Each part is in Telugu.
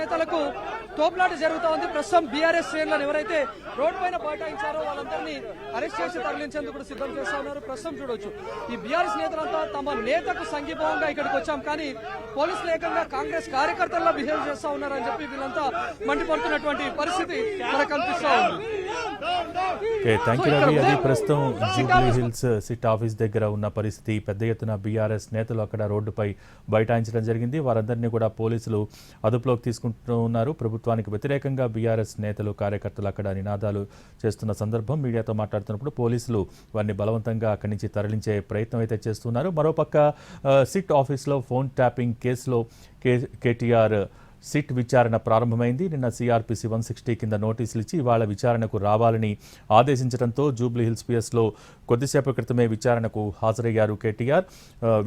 నేతలకు తోపులాట జరుగుతూ ఉంది. ప్రస్తుతం బీఆర్ఎస్ శ్రేణులను ఎవరైతే రోడ్డు పైన బైఠాయించారో వాళ్ళందరినీ అరెస్ట్ చేసి తరలించేందుకు సిద్ధం చేస్తా ఉన్నారు. ప్రస్తుతం చూడొచ్చు ఈ బీఆర్ఎస్ నేతలంతా తమ నేతకు సంఘీభావంగా ఇక్కడికి వచ్చాం, కానీ పోలీసులు ఏకంగా కాంగ్రెస్ కార్యకర్తల్లో బిహేవ్ చేస్తా ఉన్నారని చెప్పి వీళ్ళంతా మండిపడుతున్నటువంటి పరిస్థితి మనకు కనిపిస్తా ఉంది. అది ప్రస్తుతం జూబ్లీ హిల్స్ సిట్ ఆఫీస్ దగ్గర ఉన్న పరిస్థితి. పెద్ద ఎత్తున బీఆర్ఎస్ నేతలు అక్కడ రోడ్డుపై బైఠాయించడం జరిగింది. వారందరినీ కూడా పోలీసులు అదుపులోకి తీసుకుంటూ ఉన్నారు. ప్రభుత్వానికి వ్యతిరేకంగా బీఆర్ఎస్ నేతలు కార్యకర్తలు అక్కడ నినాదాలు చేస్తున్న సందర్భం మీడియాతో మాట్లాడుతున్నప్పుడు పోలీసులు వారిని బలవంతంగా అక్కడి నుంచి తరలించే ప్రయత్నం అయితే చేస్తున్నారు. మరోపక్క సిట్ ఆఫీస్లో ఫోన్ ట్యాపింగ్ కేసులో కేటీఆర్ సిట్ విచారణ ప్రారంభమైంది. నిన్న సిఆర్పిసి 160 కింద నోటీసులు ఇచ్చి ఇవాళ విచారణకు రావాలని ఆదేశించడంతో జూబ్లీ హిల్స్ పిఎస్లో కొద్దిసేపటి క్రితమే విచారణకు హాజరయ్యారు కేటీఆర్.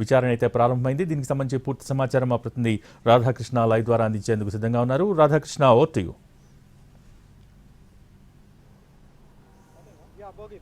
విచారణ అయితే ప్రారంభమైంది. దీనికి సంబంధించి పూర్తి సమాచారం మా ప్రతినిధి రాధాకృష్ణ లైవ్ ద్వారా అందించేందుకు సిద్ధంగా ఉన్నారు. Radhakrishna, over to you.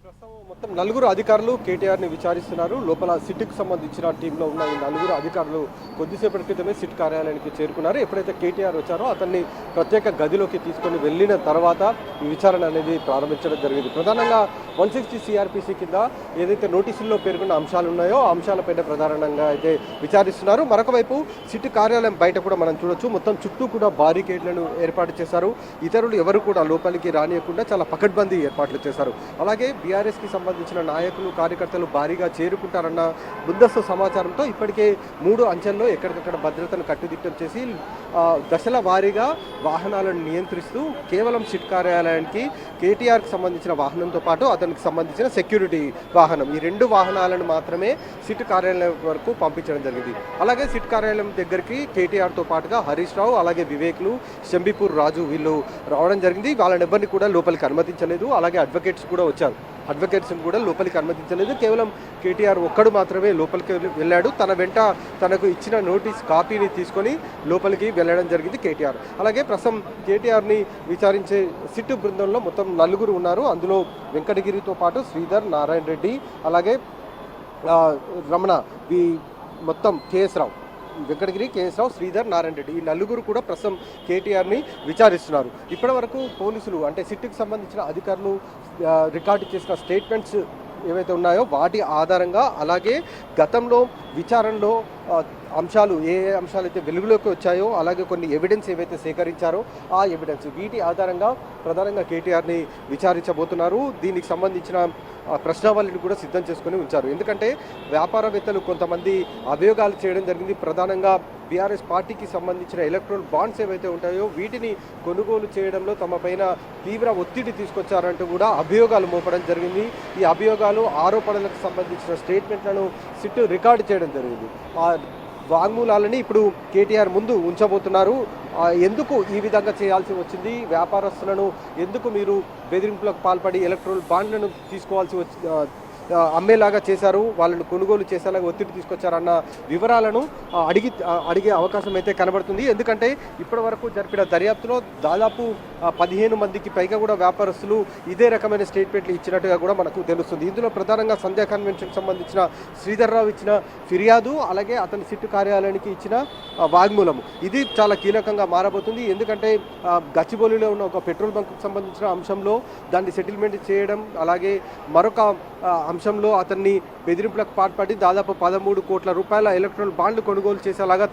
ప్రస్తుతం మొత్తం నలుగురు అధికారులు కేటీఆర్ని విచారిస్తున్నారు. లోపల సిట్కు సంబంధించిన టీంలో ఉన్న ఈ నలుగురు అధికారులు కొద్దిసేపటి క్రితమే సిట్ కార్యాలయానికి చేరుకున్నారు. ఎప్పుడైతే కేటీఆర్ వచ్చారో అతన్ని ప్రత్యేక గదిలోకి తీసుకొని వెళ్ళిన తర్వాత ఈ విచారణ అనేది ప్రారంభించడం జరిగింది. ప్రధానంగా 160 సిఆర్పిసి కింద ఏదైతే నోటీసుల్లో పేర్కొన్న అంశాలు ఉన్నాయో ఆ అంశాలపైన ప్రధానంగా అయితే విచారిస్తున్నారు. మరొక వైపు సిట్ కార్యాలయం బయట కూడా మనం చూడొచ్చు. మొత్తం చుట్టూ కూడా బారికేడ్లను ఏర్పాటు చేశారు. ఇతరులు ఎవరు కూడా లోపలికి రానియకుండా చాలా పకడ్బందీ ఏర్పాట్లు చేశారు. అలాగే బీఆర్ఎస్కి సంబంధించిన నాయకులు కార్యకర్తలు భారీగా చేరుకుంటారన్న ముందస్తు సమాచారంతో ఇప్పటికే 3 అంచెల్లో ఎక్కడికక్కడ భద్రతను కట్టుదిట్టం చేసి దశల వారీగా వాహనాలను నియంత్రిస్తూ కేవలం సిట్ కార్యాలయానికి కేటీఆర్కి సంబంధించిన వాహనంతో పాటు అతనికి సంబంధించిన సెక్యూరిటీ వాహనం ఈ 2 వాహనాలను మాత్రమే సిట్ కార్యాలయం వరకు పంపించడం జరిగింది. అలాగే సిట్ కార్యాలయం దగ్గరికి కేటీఆర్తో పాటుగా హరీష్ రావు అలాగే వివేక్లు శంబీపూర్ రాజు వీళ్ళు రావడం జరిగింది. వాళ్ళని ఎవరిని కూడా లోపలికి అనుమతించలేదు. అలాగే అడ్వకేట్స్ కూడా వచ్చారు. అడ్వకేట్స్ని కూడా లోపలికి అనుమతించలేదు. కేవలం కేటీఆర్ ఒక్కడు మాత్రమే లోపలికి వెళ్ళాడు. తన వెంట తనకు ఇచ్చిన నోటీస్ కాపీని తీసుకొని లోపలికి వెళ్ళడం జరిగింది కేటీఆర్. అలాగే ప్రస్తుతం కేటీఆర్ని విచారించే సిట్టు బృందంలో మొత్తం 4 ఉన్నారు. అందులో వెంకటగిరితో పాటు శ్రీధర్, నారాయణ రెడ్డి, అలాగే రమణ, మొత్తం కేఎస్ రావు, వెంకటగిరి, కేఎస్ రావు, శ్రీధర్, నారాయణ రెడ్డి ఈ 4 కూడా ప్రస్తుతం కేటీఆర్ని విచారిస్తున్నారు. ఇప్పటి వరకు పోలీసులు అంటే సిట్కి సంబంధించిన అధికారులు రికార్డు చేసిన స్టేట్మెంట్స్ ఏవైతే ఉన్నాయో వాటి ఆధారంగా అలాగే గతంలో విచారణలో అంశాలు ఏ అంశాలు అయితే వెలుగులోకి వచ్చాయో అలాగే కొన్ని ఎవిడెన్స్ ఏవైతే సేకరించారో ఆ ఎవిడెన్స్ వీటి ఆధారంగా ప్రధానంగా కేటీఆర్ని విచారించబోతున్నారు. దీనికి సంబంధించిన ప్రశ్నావళిని కూడా సిద్ధం చేసుకుని ఉంచారు. ఎందుకంటే వ్యాపారవేత్తలు కొంతమంది అభియోగాలు చేయడం జరిగింది. ప్రధానంగా బీఆర్ఎస్ పార్టీకి సంబంధించిన ఎలక్ట్రల్ బాండ్స్ ఏవైతే ఉంటాయో వీటిని కొనుగోలు చేయడంలో తమ పైన తీవ్ర ఒత్తిడి తీసుకొచ్చారంటూ కూడా అభియోగాలు మోపడం జరిగింది. ఈ అభియోగాలు ఆరోపణలకు సంబంధించిన స్టేట్మెంట్లను సిట్ రికార్డు చేయడం జరిగింది. ఆ వాంగ్మూలాలని ఇప్పుడు కేటీఆర్ ముందు ఉంచబోతున్నారు. ఎందుకు ఈ విధంగా చేయాల్సి వచ్చింది, వ్యాపారస్తులను ఎందుకు మీరు బెదిరింపులకు పాల్పడి ఎలక్ట్రల్ బాండ్లను తీసుకోవాల్సి అమ్మేలాగా చేశారు, వాళ్ళను కొనుగోలు చేసేలాగా ఒత్తిడి తీసుకొచ్చారన్న వివరాలను అడిగే అవకాశం అయితే కనబడుతుంది. ఎందుకంటే ఇప్పటి వరకు జరిపిన దర్యాప్తులో దాదాపు 15 మందికి పైగా కూడా వ్యాపారస్తులు ఇదే రకమైన స్టేట్మెంట్లు ఇచ్చినట్టుగా కూడా మనకు తెలుస్తుంది. ఇందులో ప్రధానంగా సంధ్యా కన్వెన్షన్కి సంబంధించిన శ్రీధర్ రావు ఇచ్చిన ఫిర్యాదు అలాగే అతని సిట్టు కార్యాలయానికి ఇచ్చిన వాగ్మూలము ఇది చాలా కీలకంగా మారబోతుంది. ఎందుకంటే గచ్చిబౌలిలో ఉన్న ఒక పెట్రోల్ బంక్కి సంబంధించిన అంశంలో దాన్ని సెటిల్మెంట్ చేయడం అలాగే మరొక అంశంలో అతన్ని బెదిరింపులకు పాల్పడి దాదాపు 13 కోట్ల రూపాయల ఎలక్ట్రల్ బాండ్లు కొనుగోలు చేసేలాగా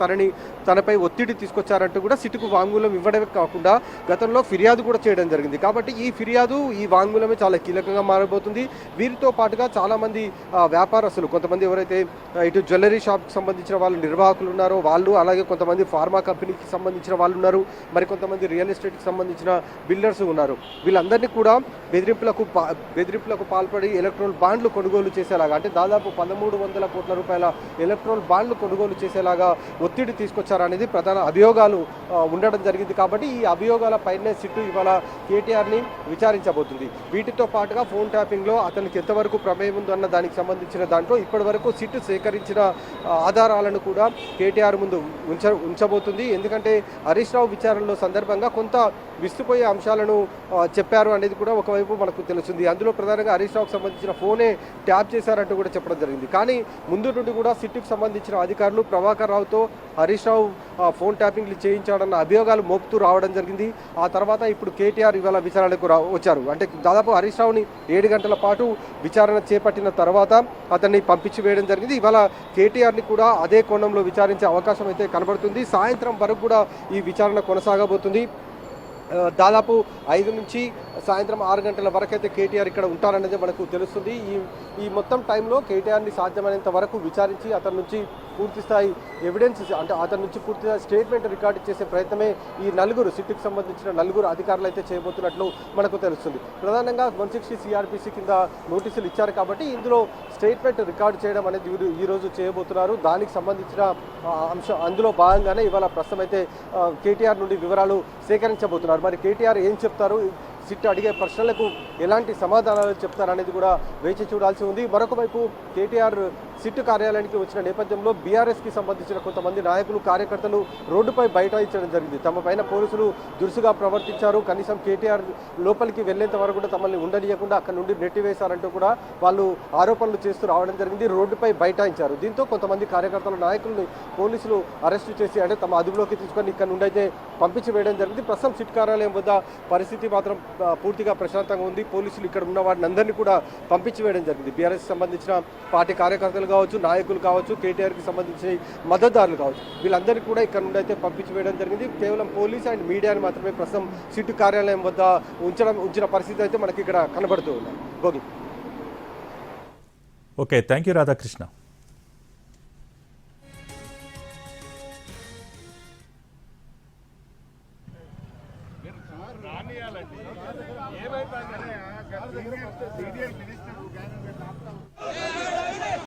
తనపై ఒత్తిడి తీసుకొచ్చారంటూ కూడా సిట్కు వాంగ్మూలం ఇవ్వడమే కాకుండా గతంలో ఫిర్యాదు కూడా చేయడం జరిగింది. కాబట్టి ఈ ఫిర్యాదు ఈ వాంగ్మూలమే చాలా కీలకంగా మారబోతుంది. వీరితో పాటుగా చాలామంది వ్యాపారస్తులు కొంతమంది ఎవరైతే ఇటు జ్యువెలరీ షాప్కి సంబంధించిన వాళ్ళు నిర్వాహకులు ఉన్నారో వాళ్ళు అలాగే కొంతమంది ఫార్మా కంపెనీకి సంబంధించిన వాళ్ళు ఉన్నారు. మరి కొంతమంది రియల్ ఎస్టేట్కి సంబంధించిన బిల్డర్స్ ఉన్నారు. వీళ్ళందరినీ కూడా బెదిరింపులకు పాల్పడి ఎలక్ట్రల్ బాండ్లు కొనుగోలు చేసేలాగా అంటే దాదాపు 1300 కోట్ల రూపాయల ఎలక్ట్రల్ బాండ్లు కొనుగోలు చేసేలాగా ఒత్తిడి తీసుకొచ్చారనేది ప్రధాన అభియోగాలు ఉండడం జరిగింది. కాబట్టి ఈ అభియోగాల పైనే సిట్టు ఇవాళ కేటీఆర్ని విచారించబోతుంది. వీటితో పాటుగా ఫోన్ ట్యాపింగ్లో అతనికి ఎంతవరకు ప్రమేయం ఉందో అన్న దానికి సంబంధించిన దాంట్లో ఇప్పటి వరకు సిట్టు సేకరించిన ఆధారాలను కూడా కేటీఆర్ ముందు ఉంచబోతుంది. ఎందుకంటే హరీష్ రావు విచారణలో సందర్భంగా కొంత విస్తుపోయే అంశాలను చెప్పారు అనేది కూడా ఒకవైపు మనకు తెలుస్తుంది. అందులో ప్రధానంగా హరీష్ రావుకు సంబంధించిన ఫోనే ట్యాప్ చేశారంటూ కూడా చెప్పడం జరిగింది. కానీ ముందు నుండి కూడా సిట్టుకు సంబంధించిన అధికారులు ప్రభాకర్ రావుతో హరీష్ రావు ఫోన్ ట్యాపింగ్లు చేయించాడన్న అభియోగాలు మోపుతూ రావడం జరిగింది. ఆ తర్వాత ఇప్పుడు కేటీఆర్ ఇవాళ విచారణకు వచ్చారు. అంటే దాదాపు హరీష్ రావుని 7 గంటల పాటు విచారణ చేపట్టిన తర్వాత అతన్ని పంపించి వేయడం జరిగింది. ఇవాళ కేటీఆర్ని కూడా అదే కోణంలో విచారించే అవకాశం అయితే కనబడుతుంది. సాయంత్రం వరకు కూడా ఈ విచారణ కొనసాగబోతుంది. దాదాపు 5 నుంచి సాయంత్రం 6 గంటల వరకు అయితే కేటీఆర్ ఇక్కడ ఉంటారనేది మనకు తెలుస్తుంది. ఈ మొత్తం టైంలో కేటీఆర్ని సాధ్యమైనంత వరకు విచారించి అతని నుంచి పూర్తి స్థాయి ఎవిడెన్స్, అంటే అతని నుంచి పూర్తిగా స్టేట్మెంట్ రికార్డు చేసే ప్రయత్నమే ఈ నలుగురు సిట్టుకు సంబంధించిన నలుగురు అధికారులు అయితే చేయబోతున్నట్లు మనకు తెలుస్తుంది. ప్రధానంగా 160 CRPC కింద నోటీసులు ఇచ్చారు కాబట్టి ఇందులో స్టేట్మెంట్ రికార్డు చేయడం అనేది ఈరోజు చేయబోతున్నారు. దానికి సంబంధించిన అంశం అందులో భాగంగానే ఇవాళ ప్రస్తుతం అయితే కేటీఆర్ నుండి వివరాలు సేకరించబోతున్నారు. మరి కేటీఆర్ ఏం చెప్తారు, సిట్ అడిగే ప్రశ్నలకు ఎలాంటి సమాధానాలు చెప్తారనేది కూడా వేచి చూడాల్సి ఉంది. మరొక వైపు కేటీఆర్ సిట్ కార్యాలయానికి వచ్చిన నేపథ్యంలో బీఆర్ఎస్కి సంబంధించిన కొంతమంది నాయకులు కార్యకర్తలు రోడ్డుపై బైఠాయించడం జరిగింది. తమ పైన పోలీసులు దురుసుగా ప్రవర్తించారు, కనీసం కేటీఆర్ లోపలికి వెళ్లేంత వరకు కూడా తమల్ని ఉండనియకుండా అక్కడ నుండి నెట్టివేశారంటూ కూడా వాళ్ళు ఆరోపణలు చేస్తూ రావడం జరిగింది. రోడ్డుపై బైఠాయించారు. దీంతో కొంతమంది కార్యకర్తల నాయకుల్ని పోలీసులు అరెస్టు చేసి అంటే తమ అదుపులోకి తీసుకొని ఇక్కడ నుండి అయితే పంపించి వేయడం జరిగింది. ప్రస్తుతం సిట్ కార్యాలయం వద్ద పరిస్థితి మాత్రం పూర్తిగా ప్రశాంతంగా ఉంది. పోలీసులు ఇక్కడ ఉన్న వారిని అందరినీ కూడా పంపించి వేయడం జరిగింది. బీఆర్ఎస్ సంబంధించిన పార్టీ కార్యకర్తలు కావచ్చు, నాయకులు కావచ్చు, కేటీఆర్కి సంబంధించిన మద్దతుదారులు కావచ్చు, వీళ్ళందరినీ కూడా ఇక్కడ నుండి అయితే పంపించి వేయడం జరిగింది. కేవలం పోలీస్ అండ్ మీడియాని మాత్రమే ప్రస్తుతం సిట్ కార్యాలయం వద్ద ఉంచిన పరిస్థితి అయితే మనకి ఇక్కడ కనబడుతూ ఉన్నాయి. Bhogi. Okay, thank you Radhakrishna. ఏమైపోయింది